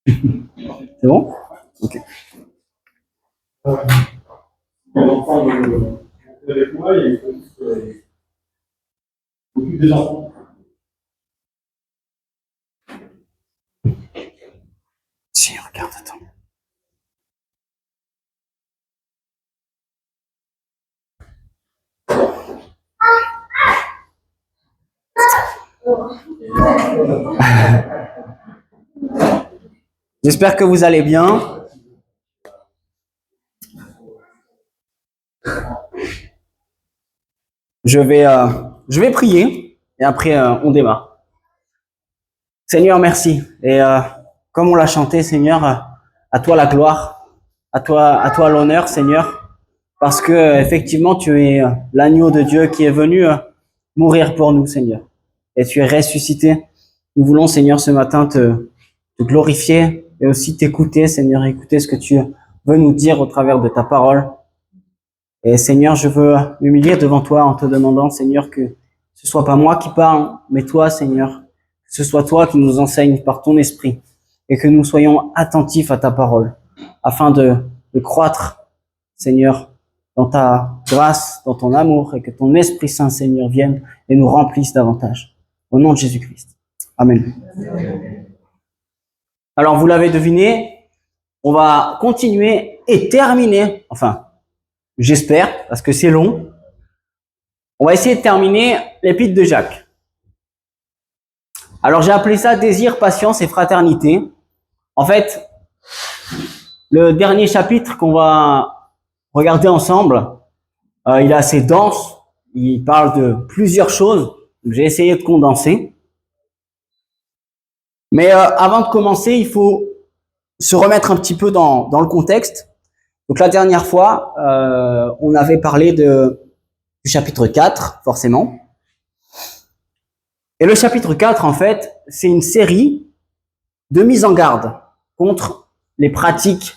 C'est bon? Ok. L'enfant avec moi, il s'occupe des enfants. Si, regarde, attends. J'espère que vous allez bien. Je vais prier et après on démarre. Seigneur, merci. Et comme on l'a chanté, Seigneur, à toi la gloire, à toi l'honneur, Seigneur, parce que effectivement tu es l'agneau de Dieu qui est venu mourir pour nous, Seigneur. Et tu es ressuscité. Nous voulons, Seigneur, ce matin te glorifier et aussi t'écouter, Seigneur, écouter ce que tu veux nous dire au travers de ta parole. Et Seigneur, je veux m'humilier devant toi en te demandant, Seigneur, que ce soit pas moi qui parle, mais toi, Seigneur, que ce soit toi qui nous enseigne par ton esprit et que nous soyons attentifs à ta parole afin de croître, Seigneur, dans ta grâce, dans ton amour et que ton Esprit Saint, Seigneur, vienne et nous remplisse davantage. Au nom de Jésus-Christ. Amen. Alors, vous l'avez deviné, on va continuer et terminer, enfin, j'espère, parce que c'est long. On va essayer de terminer l'épître de Jacques. Alors, j'ai appelé ça désir, patience et fraternité. En fait, le dernier chapitre qu'on va regarder ensemble, il est assez dense. Il parle de plusieurs choses. J'ai essayé de condenser. Mais avant de commencer, il faut se remettre un petit peu dans le contexte. Donc la dernière fois, on avait parlé du chapitre 4, forcément. Et le chapitre 4, en fait, c'est une série de mises en garde contre les pratiques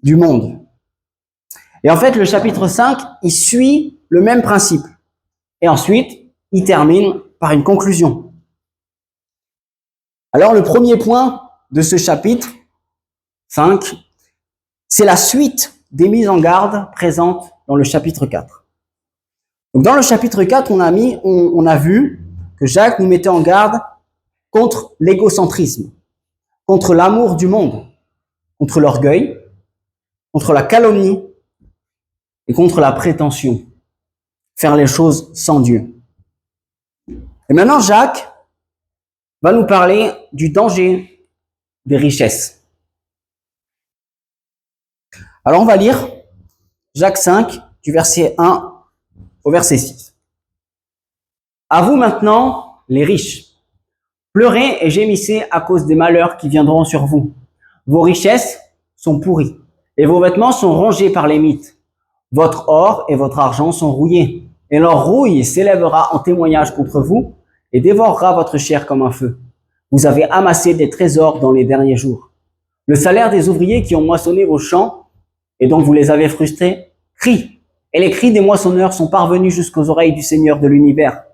du monde. Et en fait, le chapitre 5, il suit le même principe. Et ensuite, il termine par une conclusion. Alors, le premier point de ce chapitre 5, c'est la suite des mises en garde présentes dans le chapitre 4. Donc, dans le chapitre 4, on a vu que Jacques nous mettait en garde contre l'égocentrisme, contre l'amour du monde, contre l'orgueil, contre la calomnie et contre la prétention. Faire les choses sans Dieu. Et maintenant, Jacques va nous parler du danger des richesses. Alors, on va lire Jacques 5, du verset 1 au verset 6. À vous maintenant, les riches, pleurez et gémissez à cause des malheurs qui viendront sur vous. Vos richesses sont pourries et vos vêtements sont rongés par les mites. Votre or et votre argent sont rouillés et leur rouille s'élèvera en témoignage contre vous et dévorera votre chair comme un feu. Vous avez amassé des trésors dans les derniers jours. Le salaire des ouvriers qui ont moissonné vos champs et dont vous les avez frustrés crie, et les cris des moissonneurs sont parvenus jusqu'aux oreilles du Seigneur de l'univers.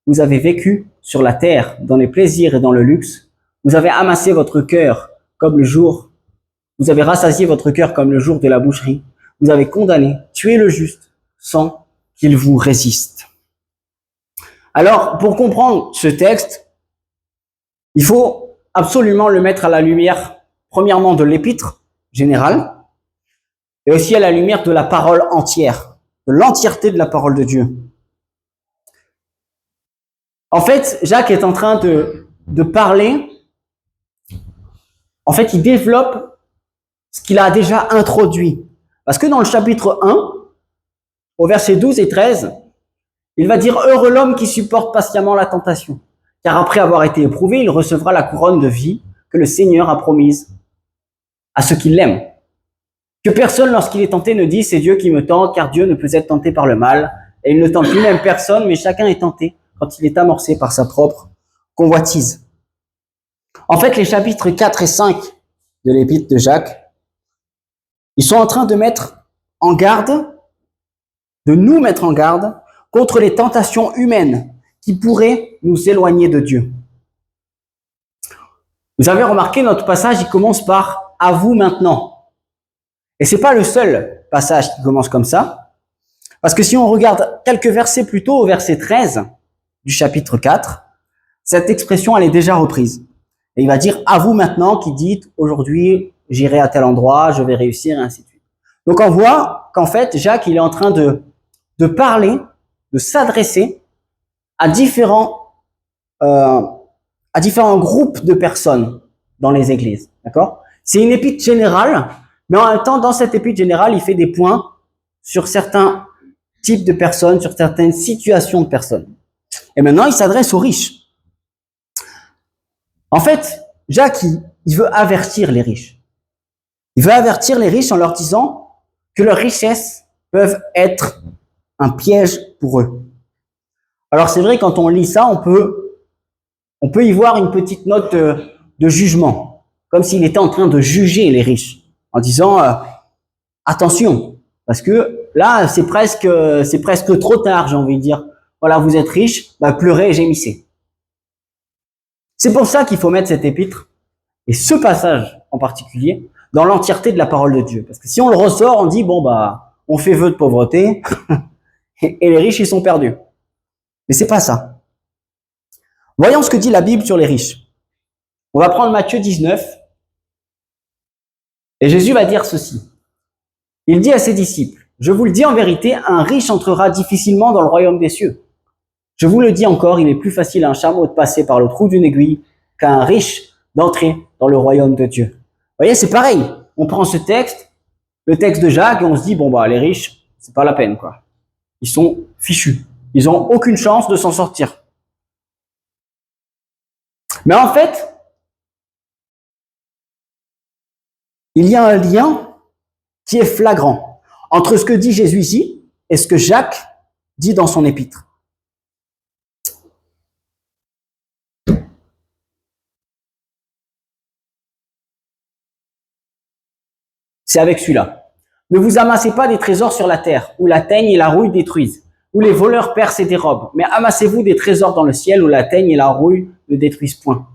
Vous avez vécu sur la terre, dans les plaisirs et dans le luxe. Vous avez amassé votre cœur comme le jour. Vous avez rassasié votre cœur comme le jour de la boucherie. Vous avez condamné, tué le juste, sans qu'il vous résiste. Alors, pour comprendre ce texte, il faut absolument le mettre à la lumière, premièrement, de l'épître générale, et aussi à la lumière de la parole entière, de l'entièreté de la parole de Dieu. En fait, Jacques est en train de parler. En fait, il développe ce qu'il a déjà introduit. Parce que dans le chapitre 1, au verset 12 et 13, il va dire « Heureux l'homme qui supporte patiemment la tentation, car après avoir été éprouvé, il recevra la couronne de vie que le Seigneur a promise à ceux qui l'aiment. Que personne, lorsqu'il est tenté, ne dise « C'est Dieu qui me tente, car Dieu ne peut être tenté par le mal. » Et il ne tente lui-même personne, mais chacun est tenté quand il est amorcé par sa propre convoitise. En fait, les chapitres 4 et 5 de l'épître de Jacques, ils sont en train de mettre en garde, de nous mettre en garde contre les tentations humaines qui pourraient nous éloigner de Dieu. Vous avez remarqué, notre passage, il commence par « à vous maintenant ». Et c'est pas le seul passage qui commence comme ça. Parce que si on regarde quelques versets plus tôt, au verset 13 du chapitre 4, cette expression, elle est déjà reprise. Et il va dire « à vous maintenant » qui dit « aujourd'hui, j'irai à tel endroit, je vais réussir » et ainsi de suite. Donc on voit qu'en fait, Jacques, il est en train de parler, de s'adresser à différents groupes de personnes dans les églises. D'accord? C'est une épître générale, mais en même temps, dans cette épître générale, il fait des points sur certains types de personnes, sur certaines situations de personnes. Et maintenant, il s'adresse aux riches. En fait, Jacques, il veut avertir les riches. Il veut avertir les riches en leur disant que leurs richesses peuvent être un piège pour eux. Alors c'est vrai, quand on lit ça, on peut y voir une petite note de jugement, comme s'il était en train de juger les riches, en disant attention, parce que là c'est presque trop tard, j'ai envie de dire. Voilà, vous êtes riches, bah, pleurez et gémissez. C'est pour ça qu'il faut mettre cette épître et ce passage en particulier dans l'entièreté de la parole de Dieu, parce que si on le ressort, on dit bon bah on fait vœu de pauvreté et les riches ils sont perdus. Mais c'est pas ça. Voyons ce que dit la Bible sur les riches. On va prendre Matthieu 19 et Jésus va dire ceci. Il dit à ses disciples, je vous le dis en vérité, un riche entrera difficilement dans le royaume des cieux. Je vous le dis encore, il est plus facile à un chameau de passer par le trou d'une aiguille qu'à un riche d'entrer dans le royaume de Dieu. Vous voyez, c'est pareil. On prend ce texte, le texte de Jacques, et on se dit, bon bah les riches, c'est pas la peine quoi. Ils sont fichus. Ils ont aucune chance de s'en sortir. Mais en fait, il y a un lien qui est flagrant entre ce que dit Jésus ici et ce que Jacques dit dans son épître. C'est avec celui-là. Ne vous amassez pas des trésors sur la terre, où la teigne et la rouille détruisent, où les voleurs percent et dérobent, mais amassez-vous des trésors dans le ciel, où la teigne et la rouille ne détruisent point,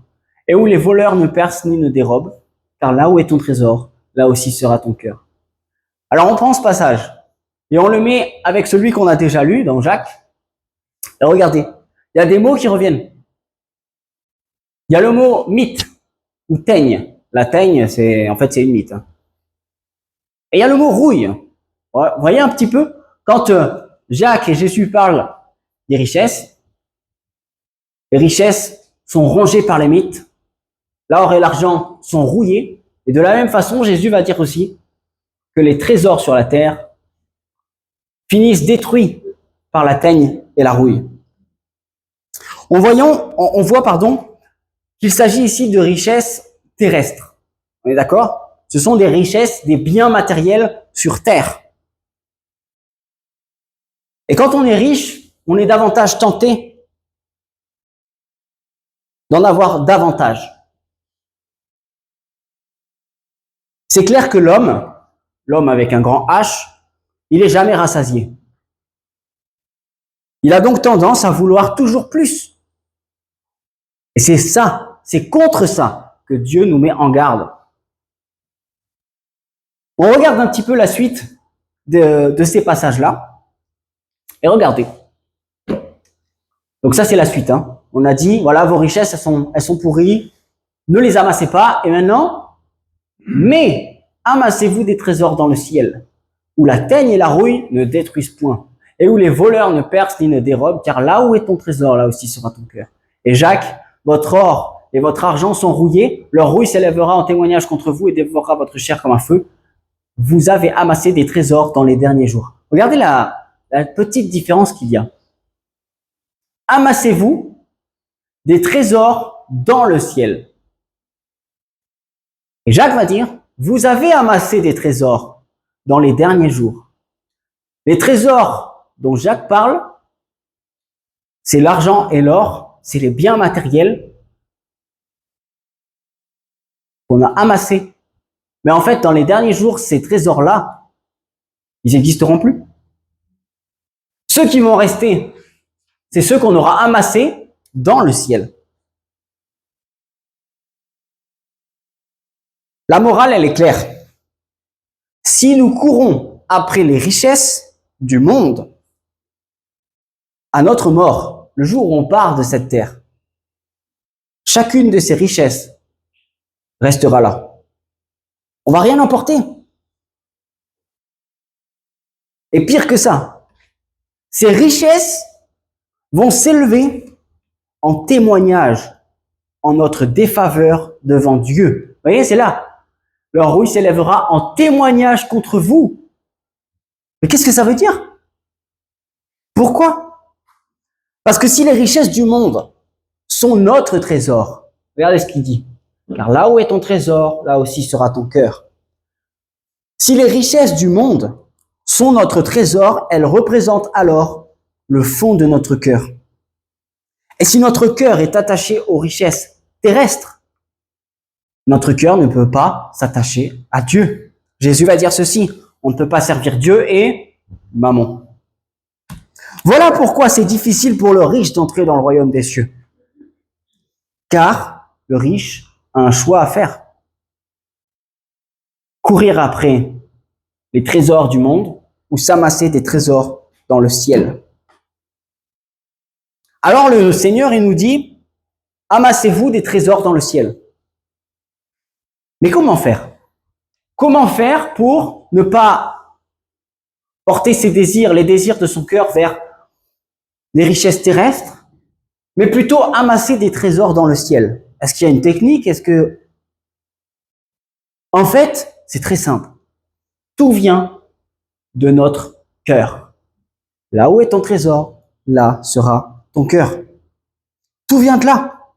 et où les voleurs ne percent ni ne dérobent, car là où est ton trésor, là aussi sera ton cœur. Alors on prend ce passage, et on le met avec celui qu'on a déjà lu dans Jacques, et regardez, il y a des mots qui reviennent. Il y a le mot mythe, ou teigne. La teigne, c'est une mythe. Et il y a le mot rouille. Vous voyez un petit peu, quand Jacques et Jésus parlent des richesses, les richesses sont rongées par les mythes, l'or et l'argent sont rouillés, et de la même façon, Jésus va dire aussi que les trésors sur la terre finissent détruits par la teigne et la rouille. On voit qu'il s'agit ici de richesses terrestres. On est d'accord? Ce sont des richesses, des biens matériels sur terre. Et quand on est riche, on est davantage tenté d'en avoir davantage. C'est clair que l'homme avec un grand H, il est jamais rassasié. Il a donc tendance à vouloir toujours plus. Et c'est contre ça que Dieu nous met en garde. On regarde un petit peu la suite de ces passages-là. Et regardez. Donc ça, c'est la suite. On a dit, voilà, vos richesses, elles sont pourries. Ne les amassez pas. Et maintenant, mais amassez-vous des trésors dans le ciel, où la teigne et la rouille ne détruisent point, et où les voleurs ne percent ni ne dérobent, car là où est ton trésor, là aussi sera ton cœur. Et Jacques, votre or et votre argent sont rouillés, leur rouille s'élèvera en témoignage contre vous et dévorera votre chair comme un feu. Vous avez amassé des trésors dans les derniers jours. Regardez la petite différence qu'il y a. Amassez-vous des trésors dans le ciel. Et Jacques va dire, vous avez amassé des trésors dans les derniers jours. Les trésors dont Jacques parle, c'est l'argent et l'or, c'est les biens matériels qu'on a amassés. Mais en fait, dans les derniers jours, ces trésors-là, ils n'existeront plus. Ceux qui vont rester, c'est ceux qu'on aura amassés dans le ciel. La morale, elle est claire. Si nous courons après les richesses du monde, à notre mort, le jour où on part de cette terre, chacune de ces richesses restera là. On va rien emporter. Et pire que ça, ces richesses vont s'élever en témoignage en notre défaveur devant Dieu. Vous voyez, c'est là. Leur rouille s'élèvera en témoignage contre vous. Mais qu'est-ce que ça veut dire? Pourquoi? Parce que si les richesses du monde sont notre trésor, regardez ce qu'il dit. Car là où est ton trésor, là aussi sera ton cœur. Si les richesses du monde sont notre trésor, elles représentent alors le fond de notre cœur. Et si notre cœur est attaché aux richesses terrestres, notre cœur ne peut pas s'attacher à Dieu. Jésus va dire ceci, on ne peut pas servir Dieu et mammon. Voilà pourquoi c'est difficile pour le riche d'entrer dans le royaume des cieux. Car le riche a un choix à faire. Courir après les trésors du monde ou s'amasser des trésors dans le ciel. Alors le Seigneur, il nous dit, amassez-vous des trésors dans le ciel. Mais comment faire? Comment faire pour ne pas porter ses désirs, les désirs de son cœur vers les richesses terrestres, mais plutôt amasser des trésors dans le ciel? Est-ce qu'il y a une technique? En fait, c'est très simple. Tout vient de notre cœur. Là où est ton trésor, là sera ton cœur. Tout vient de là.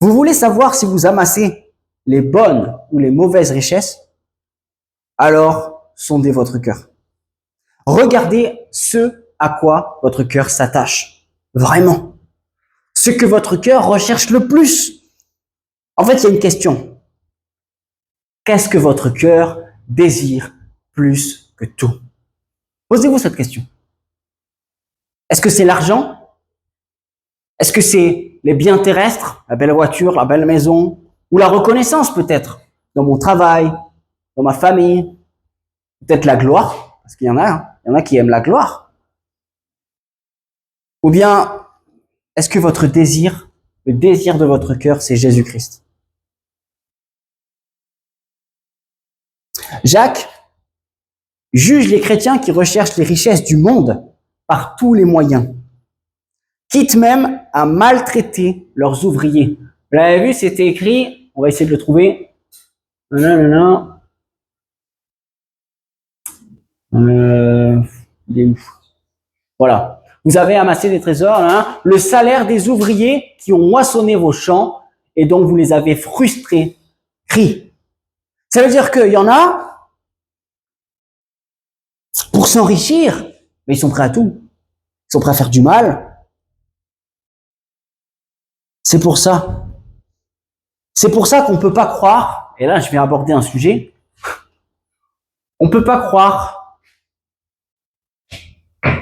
Vous voulez savoir si vous amassez les bonnes ou les mauvaises richesses? Alors, sondez votre cœur. Regardez ce à quoi votre cœur s'attache. Vraiment. Ce que votre cœur recherche le plus. En fait, il y a une question. Qu'est-ce que votre cœur désire plus que tout? Posez-vous cette question. Est-ce que c'est l'argent? Est-ce que c'est les biens terrestres, la belle voiture, la belle maison, ou la reconnaissance peut-être, dans mon travail, dans ma famille, peut-être la gloire, parce qu'il y en a qui aiment la gloire. Ou bien, est-ce que votre désir, le désir de votre cœur, c'est Jésus-Christ? Jacques juge les chrétiens qui recherchent les richesses du monde par tous les moyens, quitte même à maltraiter leurs ouvriers. Vous l'avez vu, c'était écrit, on va essayer de le trouver. Il est où? Voilà. Vous avez amassé des trésors, hein, le salaire des ouvriers qui ont moissonné vos champs et dont vous les avez frustrés, crie. Ça veut dire qu'il y en a, pour s'enrichir, mais ils sont prêts à tout. Ils sont prêts à faire du mal. C'est pour ça. C'est pour ça qu'on ne peut pas croire, et là je vais aborder un sujet, on ne peut pas croire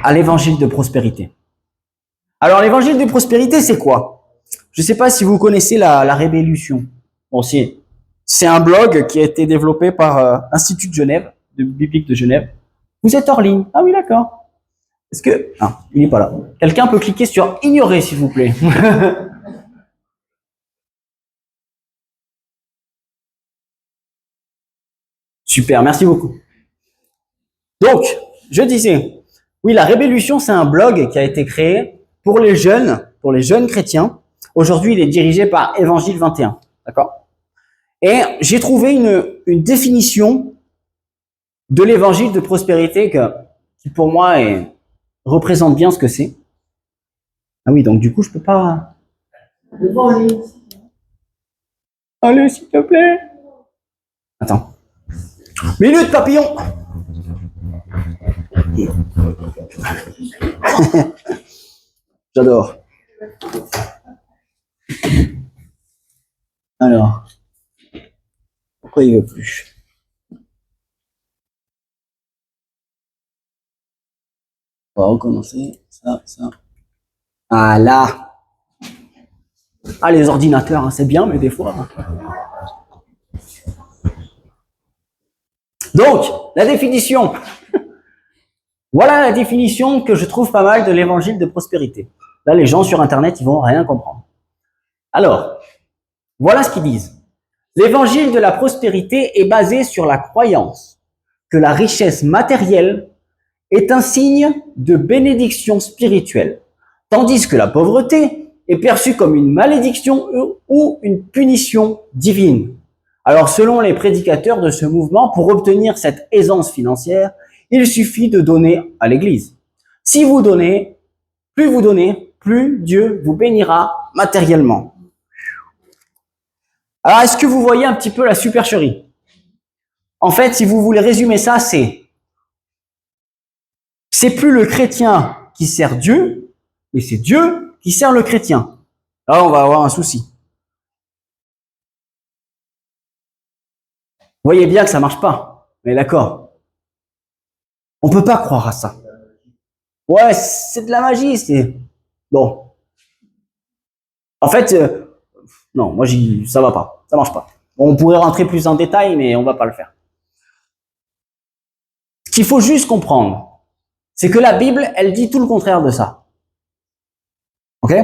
à l'évangile de prospérité. Alors l'évangile de prospérité, c'est quoi? Je ne sais pas si vous connaissez la Révolution. Bon, c'est un blog qui a été développé par Institut de Genève, de Biblique de Genève. Vous êtes hors ligne. Ah oui, d'accord. Est-ce que... Ah, il n'est pas là. Quelqu'un peut cliquer sur ignorer, s'il vous plaît. Super, merci beaucoup. Donc, je disais, oui, la Révolution, c'est un blog qui a été créé pour les jeunes chrétiens. Aujourd'hui, il est dirigé par Évangile 21, d'accord? Et j'ai trouvé une définition de l'évangile de prospérité qui pour moi représente bien ce que c'est. Ah oui, donc du coup, je peux pas... Allez, s'il te plaît. Attends. Minute papillon. J'adore. Alors, pourquoi il veut plus? On va recommencer. Ça. Ah là. Ah, les ordinateurs, hein, c'est bien, mais des fois... Donc, la définition. Voilà la définition que je trouve pas mal de l'évangile de prospérité. Là, les gens sur Internet, ils vont rien comprendre. Alors, voilà ce qu'ils disent. L'évangile de la prospérité est basé sur la croyance que la richesse matérielle est un signe de bénédiction spirituelle, tandis que la pauvreté est perçue comme une malédiction ou une punition divine. Alors, selon les prédicateurs de ce mouvement, pour obtenir cette aisance financière, il suffit de donner à l'Église. Si vous donnez, plus Dieu vous bénira matériellement. Alors, est-ce que vous voyez un petit peu la supercherie? En fait, si vous voulez résumer ça, c'est plus le chrétien qui sert Dieu, mais c'est Dieu qui sert le chrétien. Là, on va avoir un souci. Vous voyez bien que ça marche pas. Mais d'accord. On peut pas croire à ça. Ouais, c'est de la magie, c'est bon. En fait, non, moi ça va pas, ça marche pas. On pourrait rentrer plus en détail, mais on va pas le faire. Ce qu'il faut juste comprendre, c'est que la Bible, elle dit tout le contraire de ça. Ok?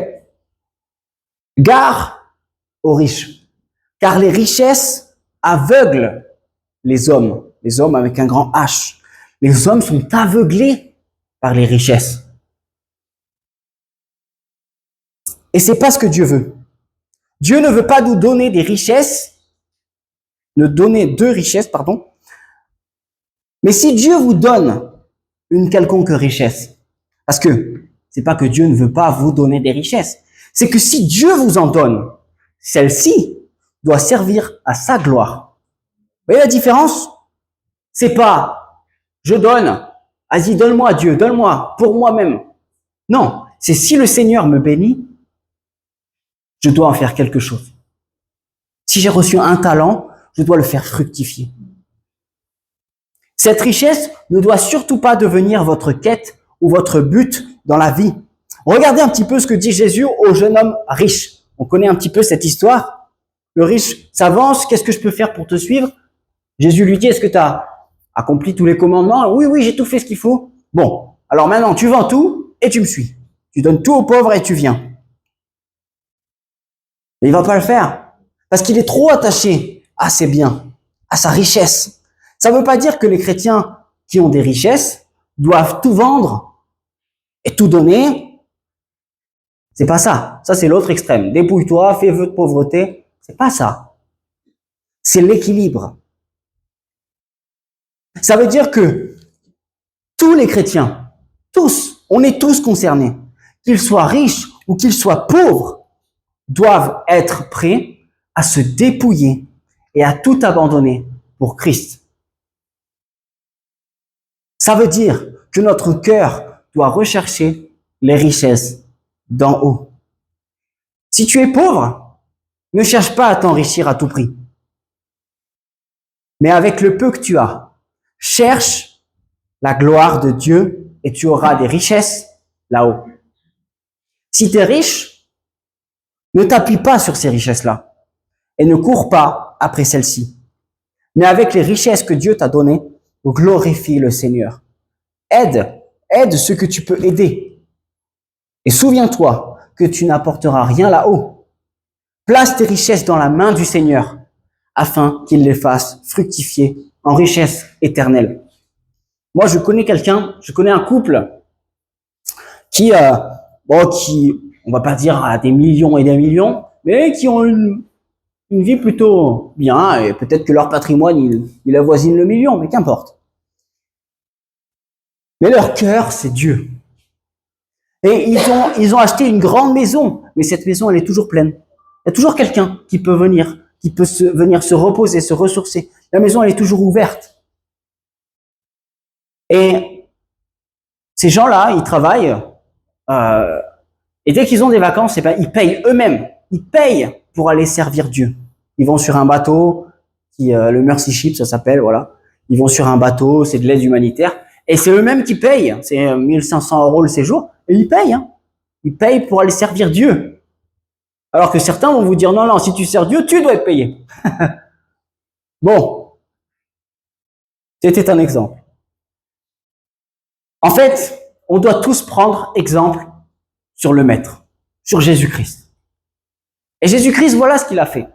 Gare aux riches, car les richesses aveuglent les hommes avec un grand H. Les hommes sont aveuglés par les richesses. Et c'est pas ce que Dieu veut. Dieu ne veut pas nous donner des richesses, ne donner de richesses, pardon. Mais si Dieu vous donne une quelconque richesse, parce que c'est pas que Dieu ne veut pas vous donner des richesses, c'est que si Dieu vous en donne, celle-ci doit servir à sa gloire. Vous voyez la différence? C'est pas je donne, vas-y donne-moi Dieu, donne-moi pour moi-même. Non, c'est si le Seigneur me bénit, je dois en faire quelque chose. Si j'ai reçu un talent, je dois le faire fructifier. Cette richesse ne doit surtout pas devenir votre quête ou votre but dans la vie. Regardez un petit peu ce que dit Jésus au jeune homme riche. On connaît un petit peu cette histoire. Le riche s'avance, qu'est-ce que je peux faire pour te suivre? Jésus lui dit, est-ce que tu as accompli tous les commandements? Oui, j'ai tout fait ce qu'il faut. Bon, alors maintenant tu vends tout et tu me suis. Tu donnes tout aux pauvres et tu viens. Mais il va pas le faire parce qu'il est trop attaché à ses biens, à sa richesse. Ça ne veut pas dire que les chrétiens qui ont des richesses doivent tout vendre et tout donner. C'est pas ça. Ça, c'est l'autre extrême. Dépouille-toi, fais vœu de pauvreté. C'est pas ça. C'est l'équilibre. Ça veut dire que tous les chrétiens, tous, on est tous concernés, qu'ils soient riches ou qu'ils soient pauvres, doivent être prêts à se dépouiller et à tout abandonner pour Christ. Ça veut dire que notre cœur doit rechercher les richesses d'en haut. Si tu es pauvre, ne cherche pas à t'enrichir à tout prix. Mais avec le peu que tu as, cherche la gloire de Dieu et tu auras des richesses là-haut. Si tu es riche, ne t'appuie pas sur ces richesses-là et ne cours pas après celles-ci. Mais avec les richesses que Dieu t'a données, glorifie le Seigneur. Aide ceux que tu peux aider. Et souviens-toi que tu n'apporteras rien là-haut. Place tes richesses dans la main du Seigneur afin qu'il les fasse fructifier en richesse éternelle. Moi, je connais un couple qui, on va pas dire à des millions et des millions, mais qui ont une vie plutôt bien, et peut-être que leur patrimoine, il avoisine le million, mais qu'importe. Mais leur cœur, c'est Dieu. Et ils ont acheté une grande maison, mais cette maison, elle est toujours pleine. Il y a toujours quelqu'un qui peut venir se reposer, se ressourcer. La maison, elle est toujours ouverte. Et ces gens-là, ils travaillent, et dès qu'ils ont des vacances, ils payent eux-mêmes. Ils payent pour aller servir Dieu. Ils vont sur un bateau, le Mercy Ship, ça s'appelle, voilà. Ils vont sur un bateau, c'est de l'aide humanitaire. Et c'est eux-mêmes qui payent. C'est 1500 € le séjour. Et ils payent, hein. Ils payent pour aller servir Dieu. Alors que certains vont vous dire, non, si tu sers Dieu, tu dois être payé. Bon. C'était un exemple. En fait, on doit tous prendre exemple sur le Maître, sur Jésus-Christ. Et Jésus-Christ, voilà ce qu'il a fait.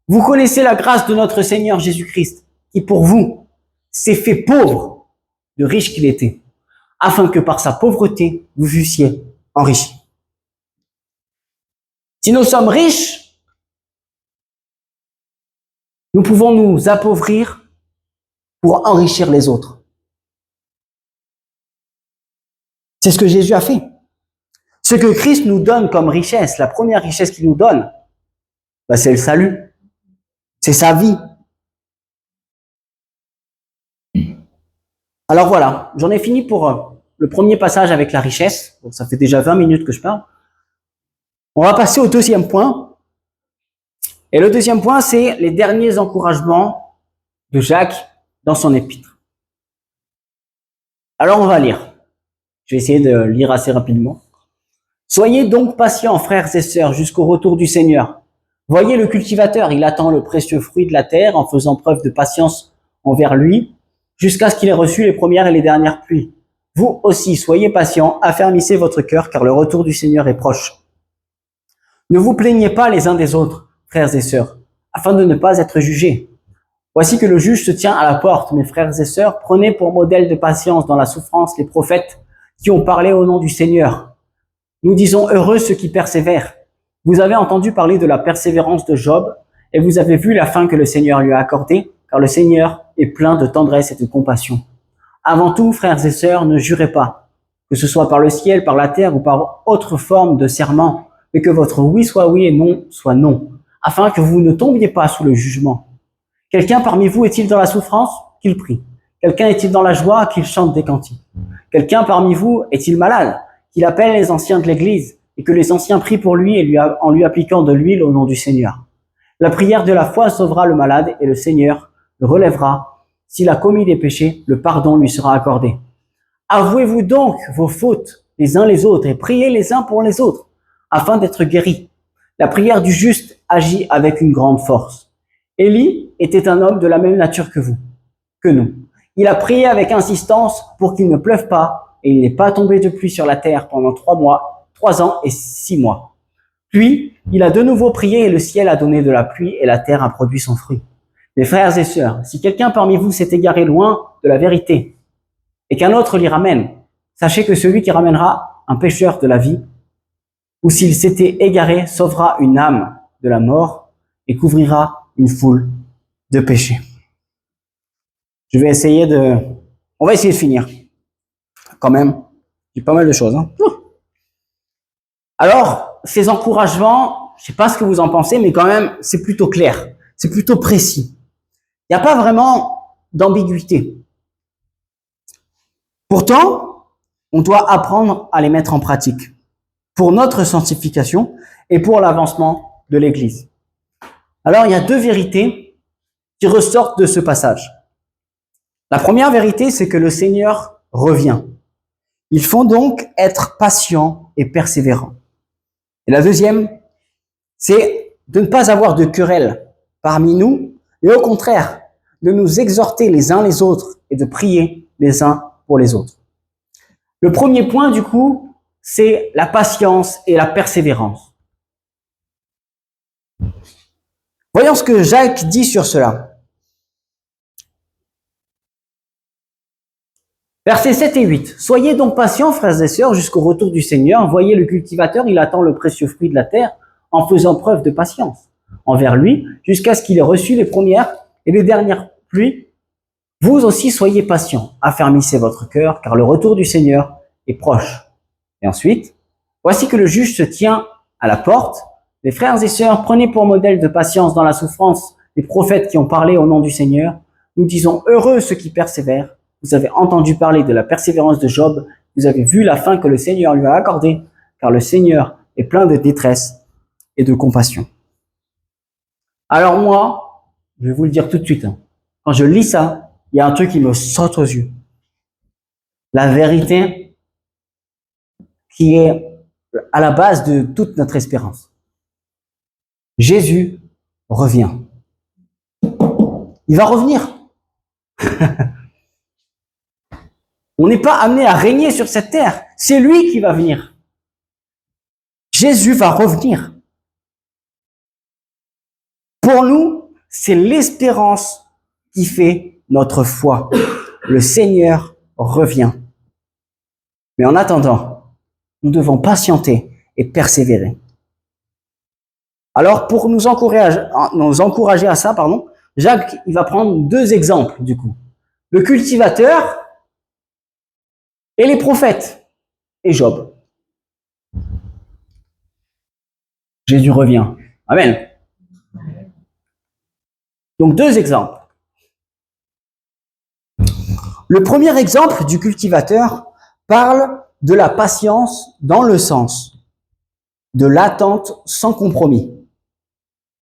Vous connaissez la grâce de notre Seigneur Jésus-Christ, qui pour vous s'est fait pauvre, de riche qu'il était, afin que par sa pauvreté, vous fussiez enrichis. Si nous sommes riches, nous pouvons nous appauvrir pour enrichir les autres. C'est ce que Jésus a fait. Ce que Christ nous donne comme richesse, la première richesse qu'il nous donne, c'est le salut. C'est sa vie. Alors voilà, j'en ai fini pour le premier passage avec la richesse. Donc ça fait déjà 20 minutes que je parle. On va passer au deuxième point. Et le deuxième point, c'est les derniers encouragements de Jacques dans son épître. Alors on va lire. Je vais essayer de lire assez rapidement. Soyez donc patients, frères et sœurs, jusqu'au retour du Seigneur. Voyez le cultivateur, il attend le précieux fruit de la terre en faisant preuve de patience envers lui, jusqu'à ce qu'il ait reçu les premières et les dernières pluies. Vous aussi, soyez patients, affermissez votre cœur, car le retour du Seigneur est proche. Ne vous plaignez pas les uns des autres, frères et sœurs, afin de ne pas être jugés. Voici que le juge se tient à la porte, mes frères et sœurs, prenez pour modèle de patience dans la souffrance les prophètes qui ont parlé au nom du Seigneur. Nous disons heureux ceux qui persévèrent. Vous avez entendu parler de la persévérance de Job, et vous avez vu la fin que le Seigneur lui a accordée, car le Seigneur est plein de tendresse et de compassion. Avant tout, frères et sœurs, ne jurez pas, que ce soit par le ciel, par la terre ou par autre forme de serment, mais que votre oui soit oui et non soit non, afin que vous ne tombiez pas sous le jugement. Quelqu'un parmi vous est-il dans la souffrance? Qu'il prie. Quelqu'un est-il dans la joie? Qu'il chante des cantiques. Quelqu'un parmi vous est-il malade? Qu'il appelle les anciens de l'Église, et que les anciens prient pour lui en lui appliquant de l'huile au nom du Seigneur. La prière de la foi sauvera le malade, et le Seigneur le relèvera. S'il a commis des péchés, le pardon lui sera accordé. Avouez-vous donc vos fautes les uns les autres, et priez les uns pour les autres, afin d'être guéris. La prière du juste agit avec une grande force. Élie était un homme de la même nature que nous. Il a prié avec insistance pour qu'il ne pleuve pas, et il n'est pas tombé de pluie sur la terre pendant 3 ans et 6 mois. Puis, il a de nouveau prié et le ciel a donné de la pluie et la terre a produit son fruit. Mes frères et sœurs, si quelqu'un parmi vous s'est égaré loin de la vérité et qu'un autre l'y ramène, sachez que celui qui ramènera un pécheur de la vie, ou s'il s'était égaré, sauvera une âme de la mort et couvrira une foule de péchés. On va essayer de finir. Quand même, il y a pas mal de choses. Alors, ces encouragements, je sais pas ce que vous en pensez, mais quand même, c'est plutôt clair, c'est plutôt précis. Il n'y a pas vraiment d'ambiguïté. Pourtant, on doit apprendre à les mettre en pratique pour notre sanctification et pour l'avancement de l'Église. Alors, il y a 2 vérités qui ressortent de ce passage. La première vérité, c'est que le Seigneur revient. Il faut donc être patient et persévérant. Et la deuxième, c'est de ne pas avoir de querelle parmi nous, mais au contraire, de nous exhorter les uns les autres et de prier les uns pour les autres. Le premier point, du coup, c'est la patience et la persévérance. Voyons ce que Jacques dit sur cela. Versets 7 et 8. Soyez donc patients, frères et sœurs, jusqu'au retour du Seigneur. Voyez le cultivateur, il attend le précieux fruit de la terre en faisant preuve de patience envers lui, jusqu'à ce qu'il ait reçu les premières et les dernières pluies. Vous aussi soyez patients, affermissez votre cœur, car le retour du Seigneur est proche. Et ensuite, voici que le juge se tient à la porte. Les frères et sœurs, prenez pour modèle de patience dans la souffrance les prophètes qui ont parlé au nom du Seigneur. Nous disons heureux ceux qui persévèrent. Vous avez entendu parler de la persévérance de Job. Vous avez vu la fin que le Seigneur lui a accordée, car le Seigneur est plein de détresse et de compassion. Alors moi, je vais vous le dire tout de suite, quand je lis ça, il y a un truc qui me saute aux yeux. La vérité qui est à la base de toute notre espérance. Jésus revient. Il va revenir. On n'est pas amené à régner sur cette terre. C'est lui qui va venir. Jésus va revenir. Pour nous, c'est l'espérance qui fait notre foi. Le Seigneur revient. Mais en attendant, nous devons patienter et persévérer. Alors, pour nous encourager à ça, Jacques, il va prendre deux exemples, du coup. Le cultivateur et les prophètes et Job. Jésus revient. Amen. Donc, deux exemples. Le premier exemple du cultivateur parle de la patience dans le sens de l'attente sans compromis.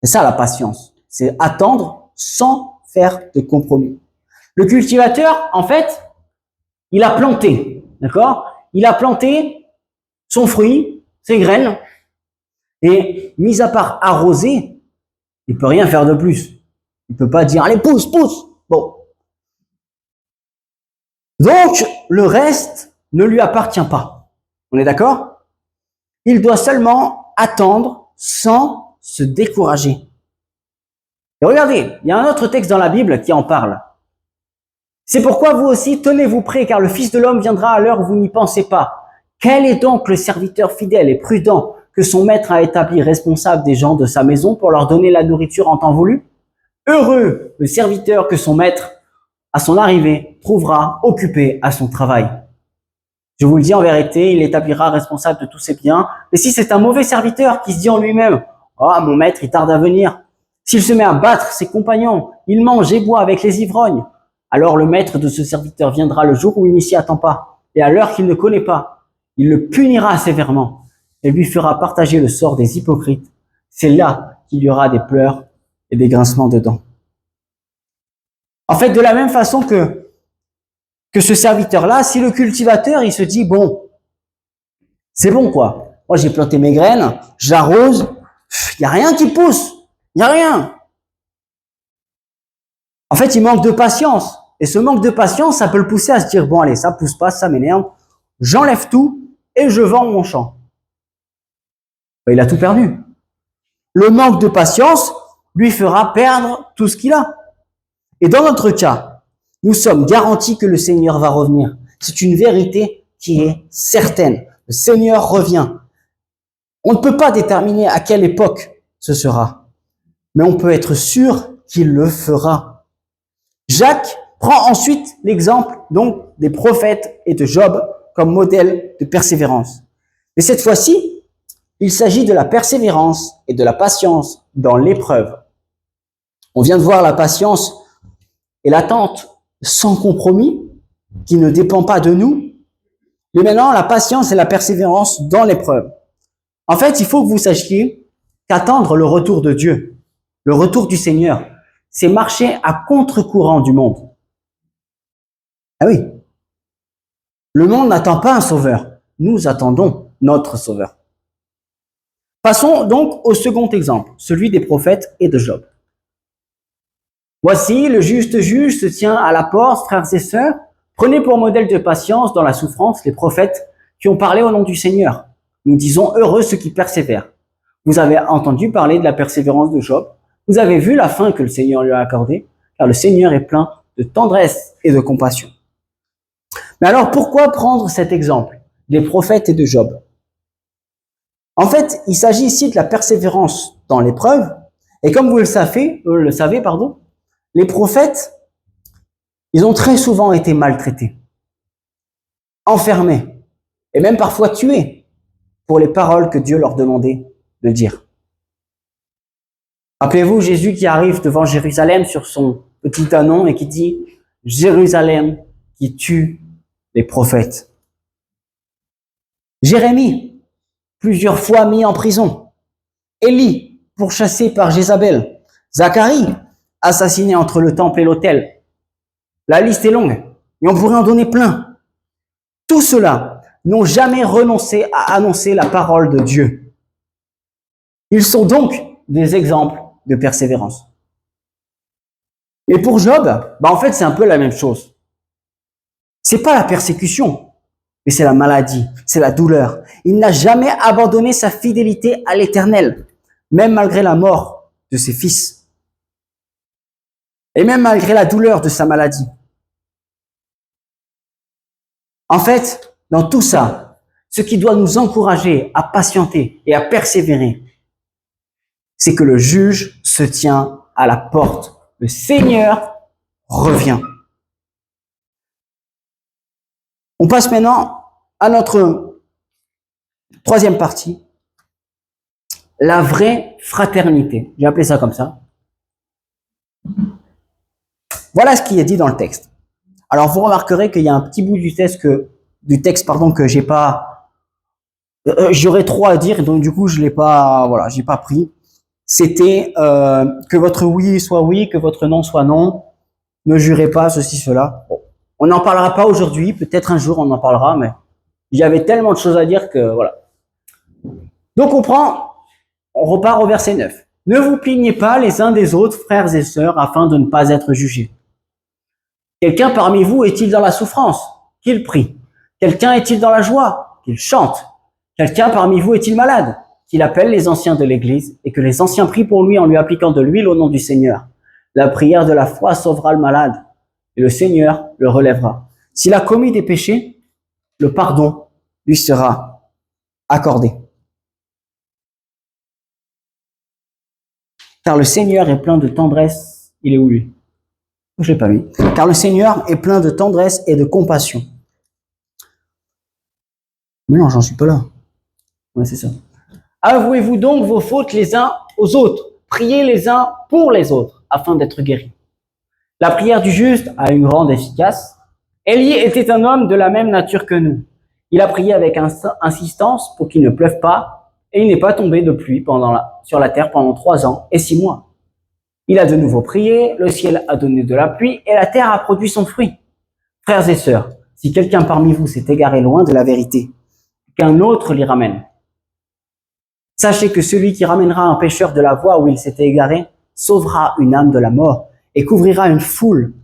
C'est ça la patience, c'est attendre sans faire de compromis. Le cultivateur, en fait, il a planté, d'accord? Il a planté son fruit, ses graines, et mis à part arroser, il peut rien faire de plus. Il peut pas dire, allez, pousse, pousse. Bon. Donc, le reste ne lui appartient pas. On est d'accord? Il doit seulement attendre sans se décourager. Et regardez, il y a un autre texte dans la Bible qui en parle. C'est pourquoi vous aussi, tenez-vous prêts, car le Fils de l'homme viendra à l'heure où vous n'y pensez pas. Quel est donc le serviteur fidèle et prudent que son maître a établi responsable des gens de sa maison pour leur donner la nourriture en temps voulu? Heureux le serviteur que son maître, à son arrivée, trouvera occupé à son travail. Je vous le dis en vérité, il l'établira responsable de tous ses biens. Mais si c'est un mauvais serviteur qui se dit en lui-même, « Oh, mon maître, il tarde à venir », s'il se met à battre ses compagnons, il mange et boit avec les ivrognes, alors le maître de ce serviteur viendra le jour où il n'y s'y attend pas, et à l'heure qu'il ne connaît pas. Il le punira sévèrement et lui fera partager le sort des hypocrites. C'est là qu'il y aura des pleurs et des grincements de dents. En fait, de la même façon que ce serviteur-là, si le cultivateur, il se dit, bon, c'est bon quoi, moi j'ai planté mes graines, j'arrose, il n'y a rien qui pousse, il n'y a rien. En fait, il manque de patience. Et ce manque de patience, ça peut le pousser à se dire, bon allez, ça pousse pas, ça m'énerve, j'enlève tout et je vends mon champ. Il a tout perdu. Le manque de patience lui fera perdre tout ce qu'il a. Et dans notre cas, nous sommes garantis que le Seigneur va revenir. C'est une vérité qui est certaine. Le Seigneur revient. On ne peut pas déterminer à quelle époque ce sera, mais on peut être sûr qu'il le fera. Jacques prend ensuite l'exemple donc des prophètes et de Job comme modèle de persévérance. Mais cette fois-ci, il s'agit de la persévérance et de la patience dans l'épreuve. On vient de voir la patience et l'attente sans compromis, qui ne dépend pas de nous. Mais maintenant, la patience et la persévérance dans l'épreuve. En fait, il faut que vous sachiez qu'attendre le retour de Dieu, le retour du Seigneur, c'est marcher à contre-courant du monde. Ah oui. Le monde n'attend pas un sauveur. Nous attendons notre sauveur. Passons donc au second exemple, celui des prophètes et de Job. Voici, le juste juge se tient à la porte, frères et sœurs. Prenez pour modèle de patience dans la souffrance les prophètes qui ont parlé au nom du Seigneur. Nous disons heureux ceux qui persévèrent. Vous avez entendu parler de la persévérance de Job. Vous avez vu la fin que le Seigneur lui a accordée, car le Seigneur est plein de tendresse et de compassion. Mais alors, pourquoi prendre cet exemple des prophètes et de Job? En fait, il s'agit ici de la persévérance dans l'épreuve. Et comme vous le savez, les prophètes, ils ont très souvent été maltraités, enfermés, et même parfois tués pour les paroles que Dieu leur demandait de dire. Rappelez-vous Jésus qui arrive devant Jérusalem sur son petit ânon et qui dit « Jérusalem qui tue les prophètes ». Jérémie, plusieurs fois mis en prison. Élie, pourchassé par Jézabel. Zacharie, assassiné entre le temple et l'autel. La liste est longue et on pourrait en donner plein. Tous ceux-là n'ont jamais renoncé à annoncer la parole de Dieu. Ils sont donc des exemples de persévérance. Et pour Job, en fait, c'est un peu la même chose. C'est pas la persécution, mais c'est la maladie, c'est la douleur. Il n'a jamais abandonné sa fidélité à l'Éternel, même malgré la mort de ses fils. Et même malgré la douleur de sa maladie. En fait, dans tout ça, ce qui doit nous encourager à patienter et à persévérer, c'est que le juge se tient à la porte. Le Seigneur revient. On passe maintenant à notre troisième partie, la vraie fraternité. J'ai appelé ça comme ça. Voilà ce qui est dit dans le texte. Alors vous remarquerez qu'il y a un petit bout du texte que j'ai pas, j'aurais trop à dire, donc du coup je l'ai pas, voilà, j'ai pas pris. C'était que votre oui soit oui, que votre non soit non. Ne jurez pas ceci, cela. Bon, on n'en parlera pas aujourd'hui, peut-être un jour on en parlera, mais il y avait tellement de choses à dire que voilà. Donc on repart au verset 9. Ne vous plaignez pas les uns des autres, frères et sœurs, afin de ne pas être jugés. Quelqu'un parmi vous est-il dans la souffrance? Qu'il prie. Quelqu'un est-il dans la joie? Qu'il chante. Quelqu'un parmi vous est-il malade? Qu'il appelle les anciens de l'Église et que les anciens prient pour lui en lui appliquant de l'huile au nom du Seigneur. La prière de la foi sauvera le malade et le Seigneur le relèvera. S'il a commis des péchés, le pardon lui sera accordé. Car le Seigneur est plein de tendresse. Il est où lui? Je l'ai pas mis. Car le Seigneur est plein de tendresse et de compassion. Mais non, j'en suis pas là. Ouais, c'est ça. Avouez-vous donc vos fautes les uns aux autres. Priez les uns pour les autres, afin d'être guéris. La prière du juste a une grande efficace. Élie était un homme de la même nature que nous. Il a prié avec insistance pour qu'il ne pleuve pas, et il n'est pas tombé de pluie sur la terre pendant 3 ans et 6 mois. Il a de nouveau prié, le ciel a donné de la pluie, et la terre a produit son fruit. Frères et sœurs, si quelqu'un parmi vous s'est égaré loin de la vérité, qu'un autre l'y ramène. Sachez que celui qui ramènera un pécheur de la voie où il s'était égaré sauvera une âme de la mort et couvrira une foule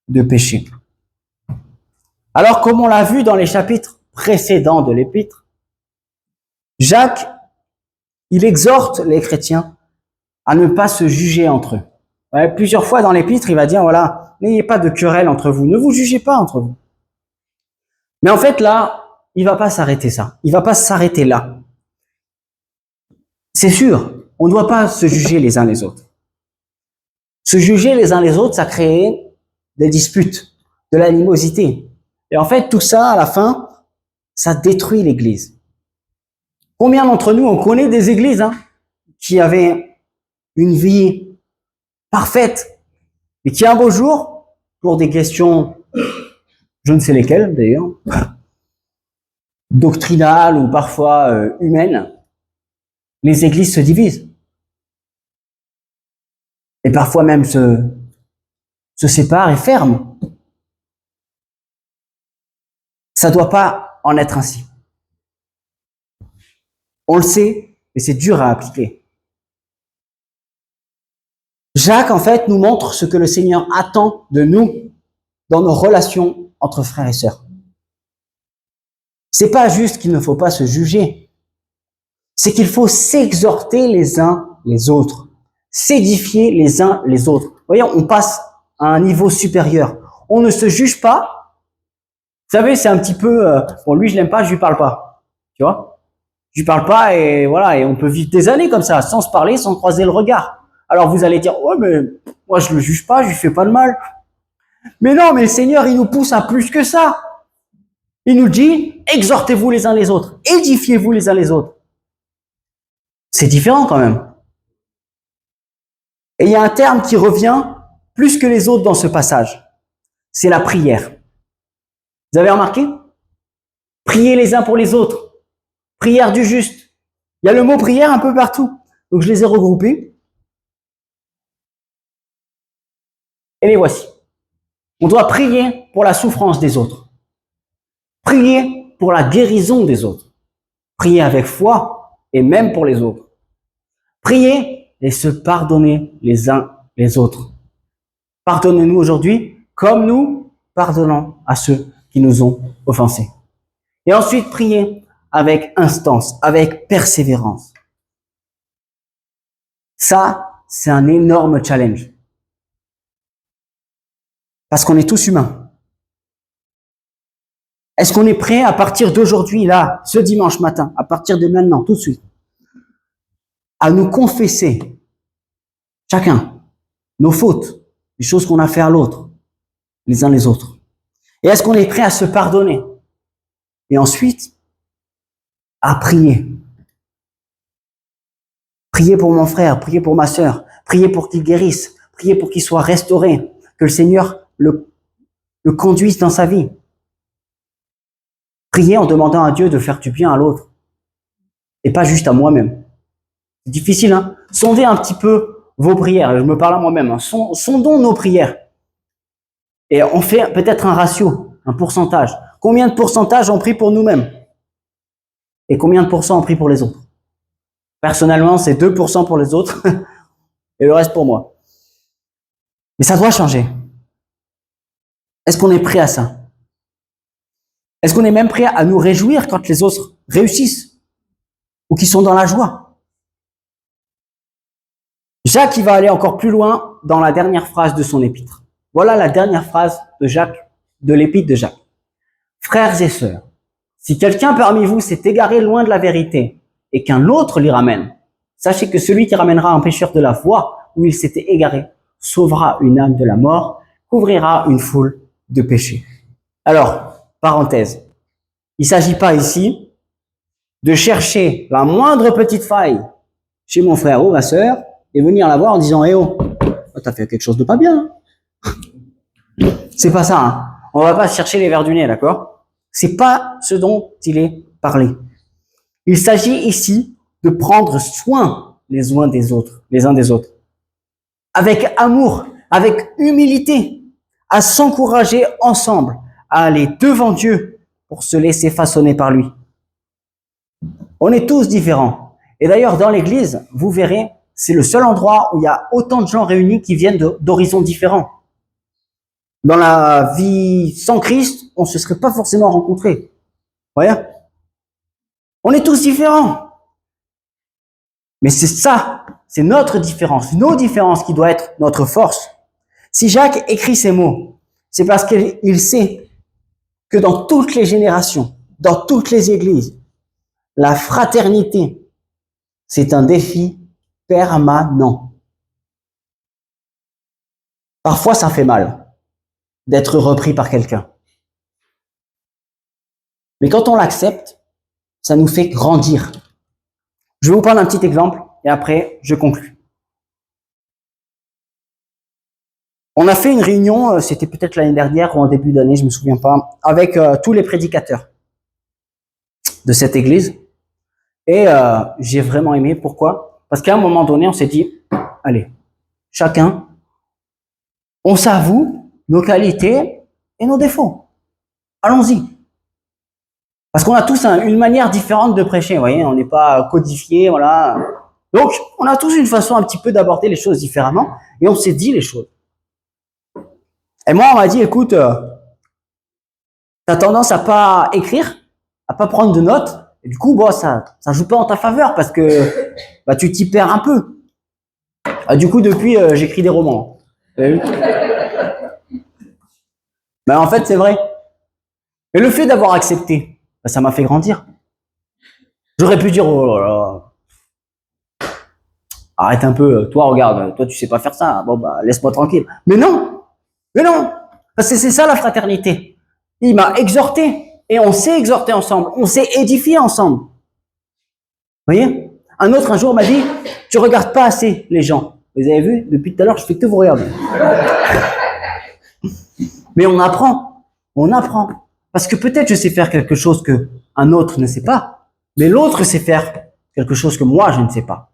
de péchés. Alors, comme on l'a vu dans les chapitres précédents de l'Épître, Jacques, il exhorte les chrétiens à ne pas se juger entre eux. Ouais, plusieurs fois dans l'Épître, il va dire, voilà, n'ayez pas de querelle entre vous, ne vous jugez pas entre vous. Mais en fait, là, il va pas s'arrêter ça. Il va pas s'arrêter là. C'est sûr, on ne doit pas se juger les uns les autres. Se juger les uns les autres, ça crée des disputes, de l'animosité. Et en fait, tout ça, à la fin, ça détruit l'Église. Combien d'entre nous, on connaît des églises qui avaient une vie parfaite, et qui un beau jour, pour des questions, je ne sais lesquelles d'ailleurs, doctrinales ou parfois humaines, les églises se divisent. Et parfois même se séparent et ferment. Ça ne doit pas en être ainsi. On le sait, mais c'est dur à appliquer. Jacques, en fait, nous montre ce que le Seigneur attend de nous dans nos relations entre frères et sœurs. C'est pas juste qu'il ne faut pas se juger. C'est qu'il faut s'exhorter les uns les autres. S'édifier les uns les autres. Vous voyez, on passe à un niveau supérieur. On ne se juge pas. Vous savez, c'est un petit peu, bon, lui, je l'aime pas, je lui parle pas. Tu vois? Je lui parle pas et voilà, et on peut vivre des années comme ça, sans se parler, sans croiser le regard. Alors vous allez dire, ouais, mais moi, je le juge pas, je lui fais pas de mal. Mais non, mais le Seigneur, il nous pousse à plus que ça. Il nous dit, exhortez-vous les uns les autres, édifiez-vous les uns les autres. C'est différent quand même. Et il y a un terme qui revient plus que les autres dans ce passage. C'est la prière. Vous avez remarqué? Priez les uns pour les autres. Prière du juste. Il y a le mot prière un peu partout. Donc je les ai regroupés. Et les voici. On doit prier pour la souffrance des autres. Prier pour la guérison des autres. Prier avec foi et même pour les autres. Prier et se pardonner les uns les autres. Pardonnez-nous aujourd'hui comme nous pardonnant à ceux qui nous ont offensés. Et ensuite, prier avec instance, avec persévérance. Ça, c'est un énorme challenge. Parce qu'on est tous humains. Est-ce qu'on est prêt à partir d'aujourd'hui, là, ce dimanche matin, à partir de maintenant, tout de suite, à nous confesser, chacun, nos fautes, les choses qu'on a fait à l'autre, les uns les autres? Et est-ce qu'on est prêt à se pardonner? Et ensuite, à prier. Prier pour mon frère, prier pour ma sœur, prier pour qu'il guérisse, prier pour qu'il soit restauré, que le Seigneur le conduise dans sa vie. Prier en demandant à Dieu de faire du bien à l'autre et pas juste à moi-même. C'est difficile, hein? Sondez un petit peu vos prières. Je me parle à moi-même. Hein. Sondons nos prières. Et on fait peut-être un ratio, un pourcentage. Combien de pourcentage on prie pour nous-mêmes? Et combien de pourcents on prie pour les autres? Personnellement, c'est 2% pour les autres et le reste pour moi. Mais ça doit changer. Est-ce qu'on est prêt à ça? Est-ce qu'on est même prêt à nous réjouir quand les autres réussissent ou qui sont dans la joie? Jacques, il va aller encore plus loin dans la dernière phrase de son épître. Voilà la dernière phrase de Jacques, de l'épître de Jacques. Frères et sœurs, si quelqu'un parmi vous s'est égaré loin de la vérité et qu'un autre l'y ramène, sachez que celui qui ramènera un pécheur de la voie où il s'était égaré sauvera une âme de la mort, couvrira une foule de péchés. Alors, parenthèse, il ne s'agit pas ici de chercher la moindre petite faille chez mon frère ou ma sœur et venir la voir en disant « Eh oh, t'as fait quelque chose de pas bien. » C'est pas ça. Hein. On va pas chercher les vers du nez, d'accord? C'est pas ce dont il est parlé. Il s'agit ici de prendre soin les uns des autres, avec amour, avec humilité, à s'encourager ensemble, à aller devant Dieu pour se laisser façonner par lui. On est tous différents. Et d'ailleurs, dans l'église, vous verrez, c'est le seul endroit où il y a autant de gens réunis qui viennent d'horizons différents. Dans la vie sans Christ, on ne se serait pas forcément rencontrés. Vous voyez? On est tous différents. Mais c'est ça, c'est notre différence, nos différences qui doit être notre force. Si Jacques écrit ces mots, c'est parce qu'il sait que dans toutes les générations, dans toutes les églises, la fraternité, c'est un défi permanent. Parfois, ça fait mal d'être repris par quelqu'un. Mais quand on l'accepte, ça nous fait grandir. Je vais vous prendre un petit exemple et après, je conclue. On a fait une réunion, c'était peut-être l'année dernière ou en début d'année, je me souviens pas, avec tous les prédicateurs de cette église. Et j'ai vraiment aimé. Pourquoi? Parce qu'à un moment donné, on s'est dit, allez, chacun, on s'avoue nos qualités et nos défauts. Allons-y. Parce qu'on a tous une manière différente de prêcher, vous voyez, on n'est pas codifié, voilà. Donc, on a tous une façon un petit peu d'aborder les choses différemment, et on s'est dit les choses. Et moi, on m'a dit, écoute, t'as tendance à pas écrire, à pas prendre de notes, et du coup, bon, ça joue pas en ta faveur, parce que bah, tu t'y perds un peu. Ah, du coup, depuis, j'écris des romans. Mais en fait, c'est vrai. Et le fait d'avoir accepté, bah, ça m'a fait grandir. J'aurais pu dire, oh là là, arrête un peu, toi regarde, toi tu sais pas faire ça, bon bah laisse-moi tranquille. Mais non, parce que c'est ça la fraternité. Il m'a exhorté, et on s'est exhorté ensemble, on s'est édifié ensemble. Vous voyez? Un autre un jour m'a dit, tu regardes pas assez les gens. Vous avez vu, depuis tout à l'heure je fais que vous regarder. Mais on apprend. Parce que peut-être je sais faire quelque chose que un autre ne sait pas, mais l'autre sait faire quelque chose que moi je ne sais pas.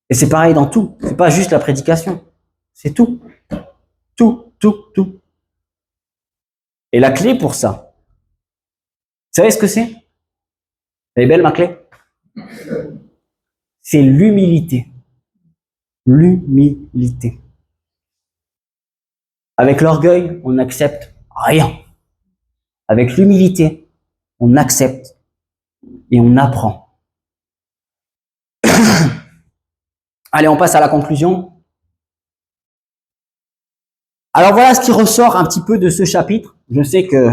Et c'est pareil dans tout. C'est pas juste la prédication. C'est tout. Tout. Et la clé pour ça, vous savez ce que c'est? Elle est belle ma clé? C'est l'humilité. L'humilité. Avec l'orgueil, on accepte Rien. Avec l'humilité, on accepte et on apprend. Allez, on passe à la conclusion. Alors voilà ce qui ressort un petit peu de ce chapitre. Je sais que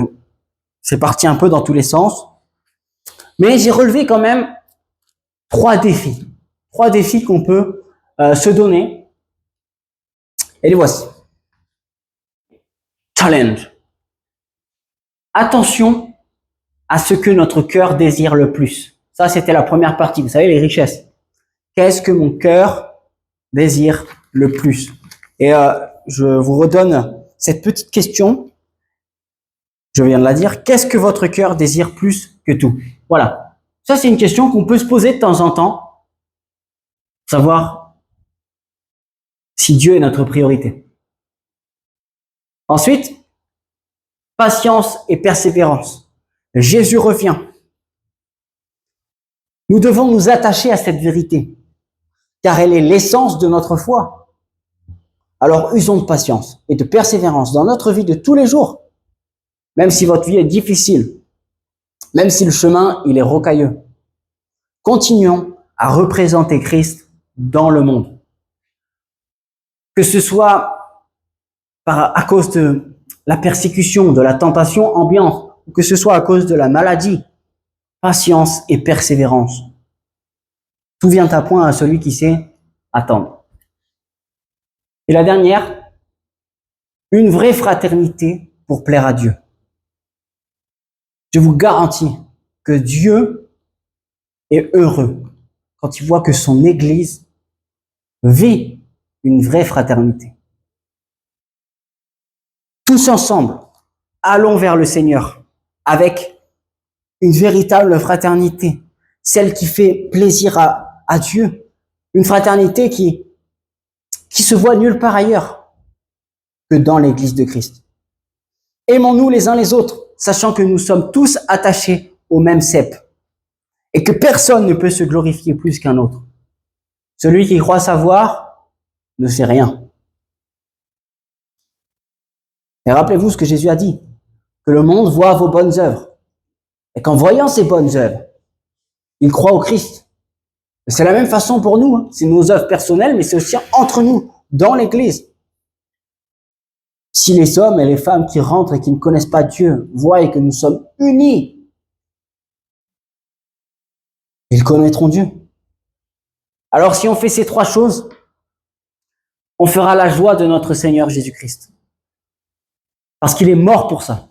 c'est parti un peu dans tous les sens. Mais j'ai relevé quand même 3 défis. 3 défis qu'on peut se donner. Et les voici. Challenge. Attention à ce que notre cœur désire le plus. Ça, c'était la première partie. Vous savez, les richesses. Qu'est-ce que mon cœur désire le plus? Et je vous redonne cette petite question. Je viens de la dire. Qu'est-ce que votre cœur désire plus que tout? Voilà. Ça, c'est une question qu'on peut se poser de temps en temps. Savoir si Dieu est notre priorité. Ensuite, patience et persévérance. Jésus revient. Nous devons nous attacher à cette vérité, car elle est l'essence de notre foi. Alors usons de patience et de persévérance dans notre vie de tous les jours, même si votre vie est difficile, même si le chemin il est rocailleux. Continuons à représenter Christ dans le monde. Que ce soit à cause de la persécution, de la tentation ambiante, ou que ce soit à cause de la maladie, patience et persévérance. Tout vient à point à celui qui sait attendre. Et la dernière, une vraie fraternité pour plaire à Dieu. Je vous garantis que Dieu est heureux quand il voit que son Église vit une vraie fraternité. Tous ensemble, allons vers le Seigneur avec une véritable fraternité, celle qui fait plaisir à Dieu, une fraternité qui se voit nulle part ailleurs que dans l'Église de Christ. Aimons-nous les uns les autres, sachant que nous sommes tous attachés au même cep et que personne ne peut se glorifier plus qu'un autre. Celui qui croit savoir ne sait rien. Et rappelez-vous ce que Jésus a dit, que le monde voit vos bonnes œuvres et qu'en voyant ces bonnes œuvres, il croit au Christ. C'est la même façon pour nous, c'est nos œuvres personnelles, mais c'est aussi entre nous, dans l'Église. Si les hommes et les femmes qui rentrent et qui ne connaissent pas Dieu voient que nous sommes unis, ils connaîtront Dieu. Alors si on fait ces 3 choses, on fera la joie de notre Seigneur Jésus-Christ. Parce qu'il est mort pour ça.